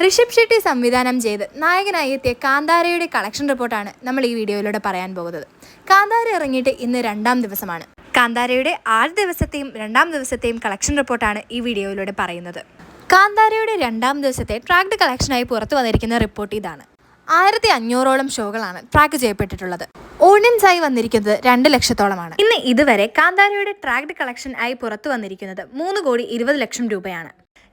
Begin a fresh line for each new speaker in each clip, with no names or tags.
ഋഷഭ് ഷെട്ടി സംവിധാനം ചെയ്ത് നായകനായി എത്തിയ കാന്താരയുടെ കളക്ഷൻ റിപ്പോർട്ടാണ് നമ്മൾ ഈ വീഡിയോയിലൂടെ പറയാൻ പോകുന്നത്. കാന്താര ഇറങ്ങിയിട്ട് ഇന്ന് 2ാം ദിവസമാണ്. കാന്താരയുടെ ആദ്യ ദിവസത്തെയും 2ാം ദിവസത്തെയും കളക്ഷൻ റിപ്പോർട്ടാണ് ഈ വീഡിയോയിലൂടെ പറയുന്നത്. കാന്താരയുടെ 2ാം ദിവസത്തെ ട്രാക്ഡ് കളക്ഷനായി പുറത്തു വന്നിരിക്കുന്ന റിപ്പോർട്ട് ഇതാണ്. 1500ഓളം ഷോകളാണ് ട്രാക്ക് ചെയ്യപ്പെട്ടിട്ടുള്ളത്. ഓഡിയൻസായി വന്നിരിക്കുന്നത് 2 ലക്ഷത്തോളമാണ്. ഇന്ന് ഇതുവരെ കാന്താരയുടെ ട്രാക്ഡ് കളക്ഷൻ ആയി പുറത്തു വന്നിരിക്കുന്നത് 3,20,00,000 രൂപയാണ്.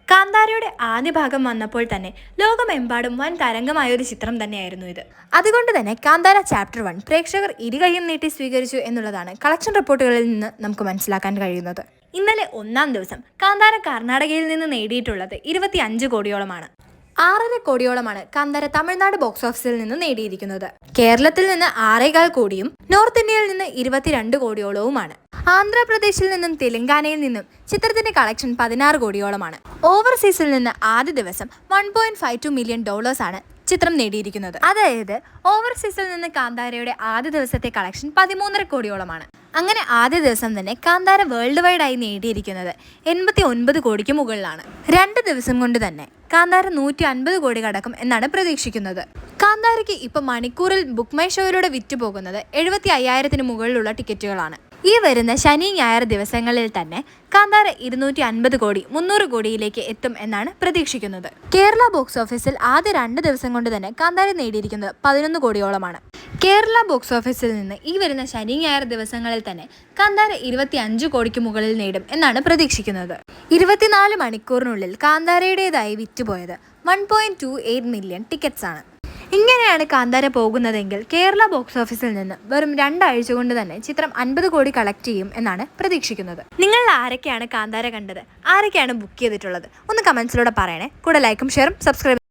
കാന്താരയുടെ ആദ്യ ഭാഗം വന്നപ്പോൾ തന്നെ ലോകമെമ്പാടും വൻ തരംഗമായ ഒരു ചിത്രം തന്നെയായിരുന്നു ഇത്. അതുകൊണ്ട് തന്നെ കാന്താര ചാപ്റ്റർ 1 പ്രേക്ഷകർ ഇരുകൈയും നീട്ടി സ്വീകരിച്ചു എന്നുള്ളതാണ് കളക്ഷൻ റിപ്പോർട്ടുകളിൽ നിന്ന് നമുക്ക് മനസ്സിലാക്കാൻ കഴിയുന്നത്. ഇന്നലെ 1ാം ദിവസം കാന്താര കർണാടകയിൽ നിന്ന് നേടിയിട്ടുള്ളത് 25 കോടിയോളമാണ്. 6.5 കോടിയോളമാണ് കാന്താര തമിഴ്നാട് ബോക്സ് ഓഫീസിൽ നിന്ന് നേടിയിരിക്കുന്നത്. കേരളത്തിൽ നിന്ന് 6.25 കോടിയും നോർത്ത് ഇന്ത്യയിൽ നിന്ന് 22 കോടിയോളവുമാണ്. ആന്ധ്രാപ്രദേശിൽ നിന്നും തെലങ്കാനയിൽ നിന്നും ചിത്രത്തിന്റെ കളക്ഷൻ 16 കോടിയോളമാണ്. ഓവർസീസിൽ നിന്ന് ആദ്യ ദിവസം $1.52 മില്യൺ ആണ് ചിത്രം നേടിയിരിക്കുന്നത്. അതായത് ഓവർസീസിൽ നിന്ന് കാന്താരയുടെ ആദ്യ ദിവസത്തെ കളക്ഷൻ 13.5 കോടിയോളമാണ്. അങ്ങനെ ആദ്യ ദിവസം തന്നെ കാന്താര വേൾഡ് വൈഡ് ആയി നേടിയിരിക്കുന്നത് 89 കോടിക്ക് മുകളിലാണ്. 2 ദിവസം കൊണ്ട് തന്നെ കാന്താര 150 കോടി കടക്കും എന്നാണ് പ്രതീക്ഷിക്കുന്നത്. കാന്താരയ്ക്ക് ഇപ്പൊ മണിക്കൂറിൽ ബുക്ക് മൈ ഷോയിലൂടെ വിറ്റുപോകുന്നത് 75,000-ന് മുകളിലുള്ള ടിക്കറ്റുകളാണ്. ഈ വരുന്ന ശനി ഞായർ ദിവസങ്ങളിൽ തന്നെ കാന്താര 250 കോടി 300 കോടിയിലേക്ക് എത്തും എന്നാണ് പ്രതീക്ഷിക്കുന്നത്. കേരള ബോക്സ് ഓഫീസിൽ ആദ്യ 2 ദിവസം കൊണ്ട് തന്നെ കാന്താര നേടിയിരിക്കുന്നത് 11 കോടിയോളമാണ്. കേരള ബോക്സ് ഓഫീസിൽ നിന്ന് ഈ വരുന്ന ശനി ഞായർ ദിവസങ്ങളിൽ തന്നെ കാന്താര 25 കോടിക്ക് മുകളിൽ നേടും എന്നാണ് പ്രതീക്ഷിക്കുന്നത്. 24 മണിക്കൂറിനുള്ളിൽ കാന്താരയുടേതായി വിറ്റുപോയത് 1.28 മില്യൺ ടിക്കറ്റ്സ് ആണ്. ഇങ്ങനെയാണ് കാന്താര പോകുന്നതെങ്കിൽ കേരള ബോക്സ് ഓഫീസിൽ നിന്ന് വെറും 2 ആഴ്ച കൊണ്ട് തന്നെ ചിത്രം 50 കോടി കളക്ട് ചെയ്യും എന്നാണ് പ്രതീക്ഷിക്കുന്നത്. നിങ്ങൾ ആരൊക്കെയാണ് കാന്താര കണ്ടത്, ആരൊക്കെയാണ് ബുക്ക് ചെയ്തിട്ടുള്ളത് ഒന്ന് കമന്റ്സിലൂടെ പറയണേ. കൂടെ ലൈക്കും ഷെയറും സബ്സ്ക്രൈബ്